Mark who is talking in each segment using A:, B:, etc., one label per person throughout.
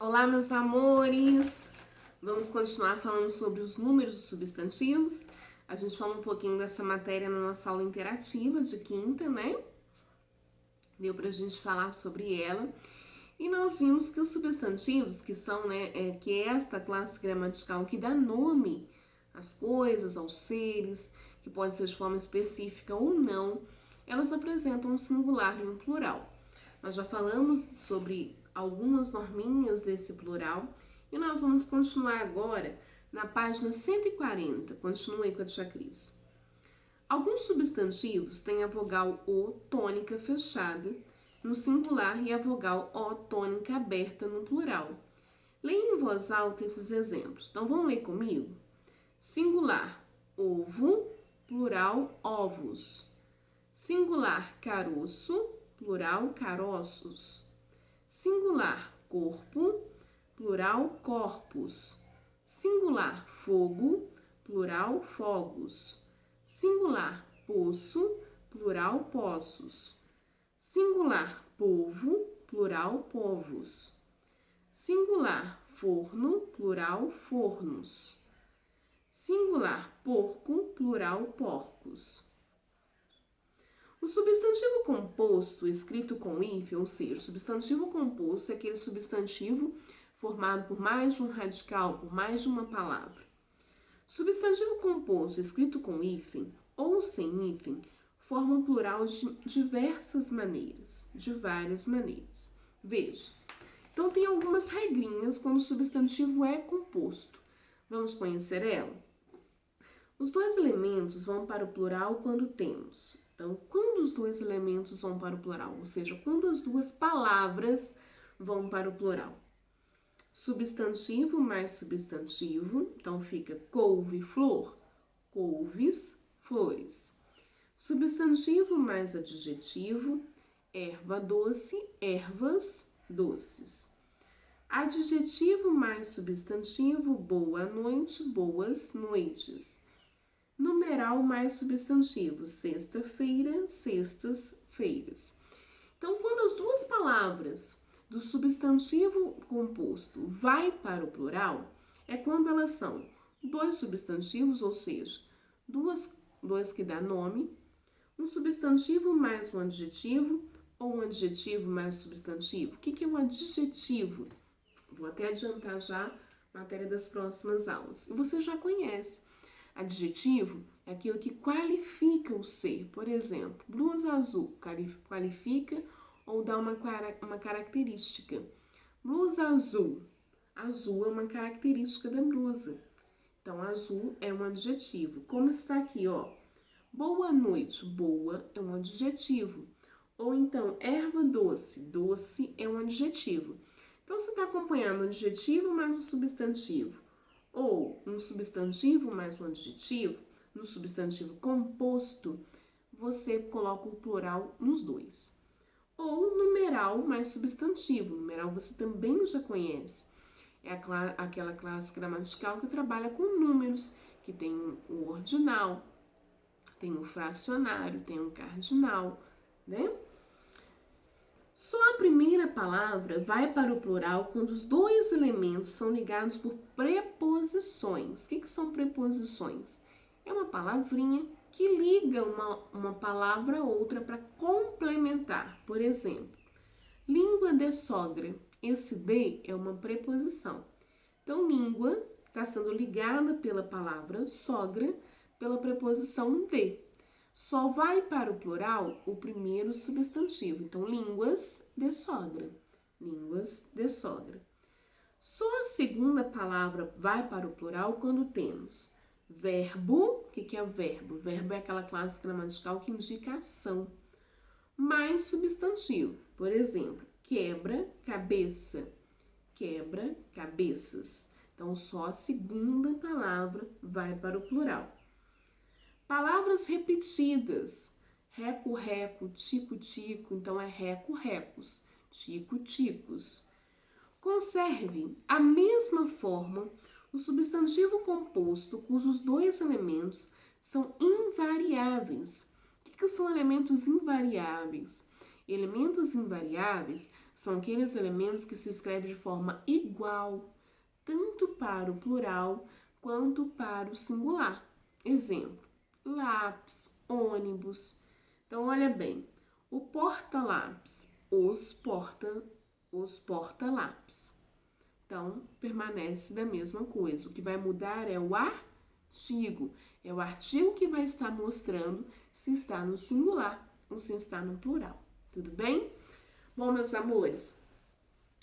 A: Olá, meus amores! Vamos continuar falando sobre os números dos substantivos. A gente falou um pouquinho dessa matéria na nossa aula interativa de quinta, né? Deu pra gente falar sobre ela. E nós vimos que os substantivos, que são, que é esta classe gramatical que dá nome às coisas, aos seres, que pode ser de forma específica ou não, elas apresentam um singular e um plural. Nós já falamos sobre algumas norminhas desse plural e nós vamos continuar agora na página 140. Continue aí com a tia Cris. Alguns substantivos têm a vogal O tônica fechada no singular e a vogal O tônica aberta no plural. Leia em voz alta esses exemplos. Então vamos ler comigo? Singular, ovo, plural, ovos. Singular, caroço, plural, caroços. Singular, corpo, plural, corpos. Singular, fogo, plural, fogos. Singular, poço, plural, poços. Singular, povo, plural, povos. Singular, forno, plural, fornos. Singular, porco, plural, porcos. O substantivo composto, escrito com hífen, ou seja, o substantivo composto é aquele substantivo formado por mais de um radical, por mais de uma palavra. Substantivo composto, escrito com hífen ou sem hífen, forma um plural de diversas maneiras, de várias maneiras. Veja, então tem algumas regrinhas quando o substantivo é composto. Vamos conhecer ela? Os dois elementos vão para o plural quando temos. Então, quando os dois elementos vão para o plural, ou seja, quando as duas palavras vão para o plural. Substantivo mais substantivo, então fica couve, flor, couves, flores. Substantivo mais adjetivo, erva doce, ervas, doces. Adjetivo mais substantivo, boa noite, boas noites. Numeral mais substantivo, sexta-feira, sextas, feiras. Então, quando as duas palavras do substantivo composto vai para o plural, é quando elas são dois substantivos, ou seja, dois que dá nome, um substantivo mais um adjetivo, ou um adjetivo mais substantivo. O que é um adjetivo? Vou até adiantar já a matéria das próximas aulas. E você já conhece. Adjetivo é aquilo que qualifica o ser. Por exemplo, blusa azul qualifica ou dá uma característica. Blusa azul. Azul é uma característica da blusa. Então, azul é um adjetivo. Como está aqui, ó. Boa noite. Boa é um adjetivo. Ou então, erva doce. Doce é um adjetivo. Então, você está acompanhando o adjetivo mais o substantivo. Ou um substantivo mais um adjetivo, no substantivo composto, você coloca o plural nos dois. Ou numeral mais substantivo. Numeral você também já conhece. É aquela classe gramatical que trabalha com números, que tem o ordinal, tem o fracionário, tem o cardinal, né? Só a primeira palavra vai para o plural quando os dois elementos são ligados por preposições. O que são preposições? É uma palavrinha que liga uma palavra a outra para complementar. Por exemplo, língua de sogra. Esse de é uma preposição. Então, língua está sendo ligada pela palavra sogra pela preposição de. Só vai para o plural o primeiro substantivo. Então, línguas de sogra. Línguas de sogra. Só a segunda palavra vai para o plural quando temos verbo. O que é verbo? Verbo é aquela classe gramatical que indica ação. Mais substantivo. Por exemplo, quebra, cabeça. Quebra, cabeças. Então, só a segunda palavra vai para o plural. Palavras repetidas, reco-reco, tico-tico, então é reco-recos, tico-ticos. Conserve a mesma forma o substantivo composto cujos dois elementos são invariáveis. O que são elementos invariáveis? Elementos invariáveis São aqueles elementos que se escrevem de forma igual, tanto para o plural quanto para o singular. Exemplo, lápis, ônibus. Então, olha bem, o porta-lápis, os porta-lápis. Então, permanece da mesma coisa. O que vai mudar é o artigo. É o artigo que vai estar mostrando se está no singular ou se está no plural. Tudo bem? Bom, meus amores,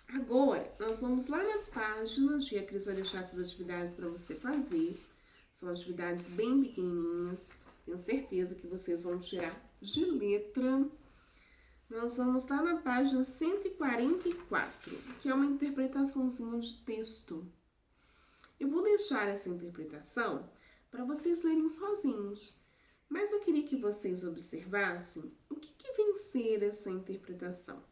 A: agora nós vamos lá na página. A Cris vai deixar essas atividades para você fazer. São atividades bem pequenininhas. Tenho certeza que vocês vão tirar de letra. Nós vamos lá na página 144, que é uma interpretaçãozinha de texto. Eu vou deixar essa interpretação para vocês lerem sozinhos, mas eu queria que vocês observassem o que vem ser essa interpretação.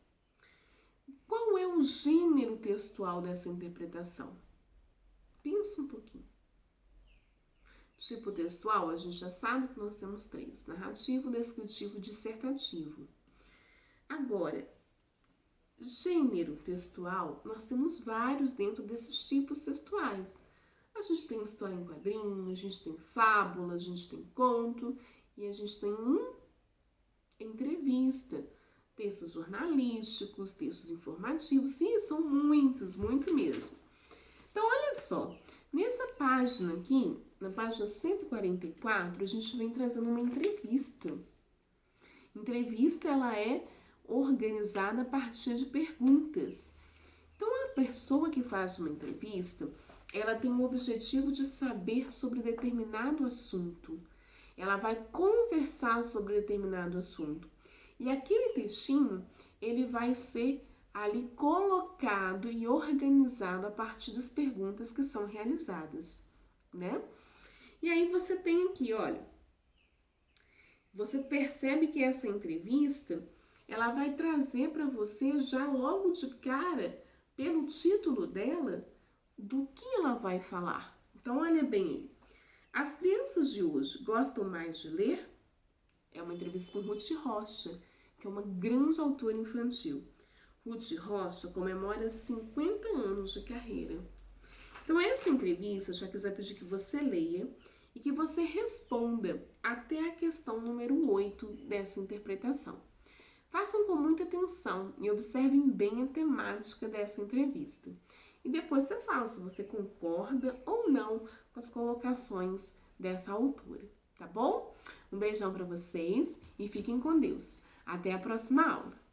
A: Qual é o gênero textual dessa interpretação? Pensa um pouquinho. Tipo textual, a gente já sabe que nós temos 3, narrativo, descritivo e dissertativo. Agora, gênero textual, nós temos vários dentro desses tipos textuais. A gente tem história em quadrinho, a gente tem fábula, a gente tem conto e a gente tem entrevista, textos jornalísticos, textos informativos, sim, são muitos, muito mesmo. Então, olha só, nessa página aqui, na página 144, a gente vem trazendo uma entrevista. Entrevista, ela é organizada a partir de perguntas. Então, a pessoa que faz uma entrevista, ela tem o objetivo de saber sobre determinado assunto. Ela vai conversar sobre determinado assunto. E aquele textinho, ele vai ser ali colocado e organizado a partir das perguntas que são realizadas, né? E aí você tem aqui, olha, você percebe que essa entrevista, ela vai trazer para você já logo de cara, pelo título dela, do que ela vai falar. Então, olha bem aí. As crianças de hoje gostam mais de ler? É uma entrevista com Ruth Rocha, que é uma grande autora infantil. Ruth Rocha comemora 50 anos de carreira. Então, essa entrevista, já quiser pedir que você leia e que você responda até a questão número 8 dessa interpretação. Façam com muita atenção e observem bem a temática dessa entrevista. E depois você fala se você concorda ou não com as colocações dessa autora, tá bom? Um beijão para vocês e fiquem com Deus. Até a próxima aula!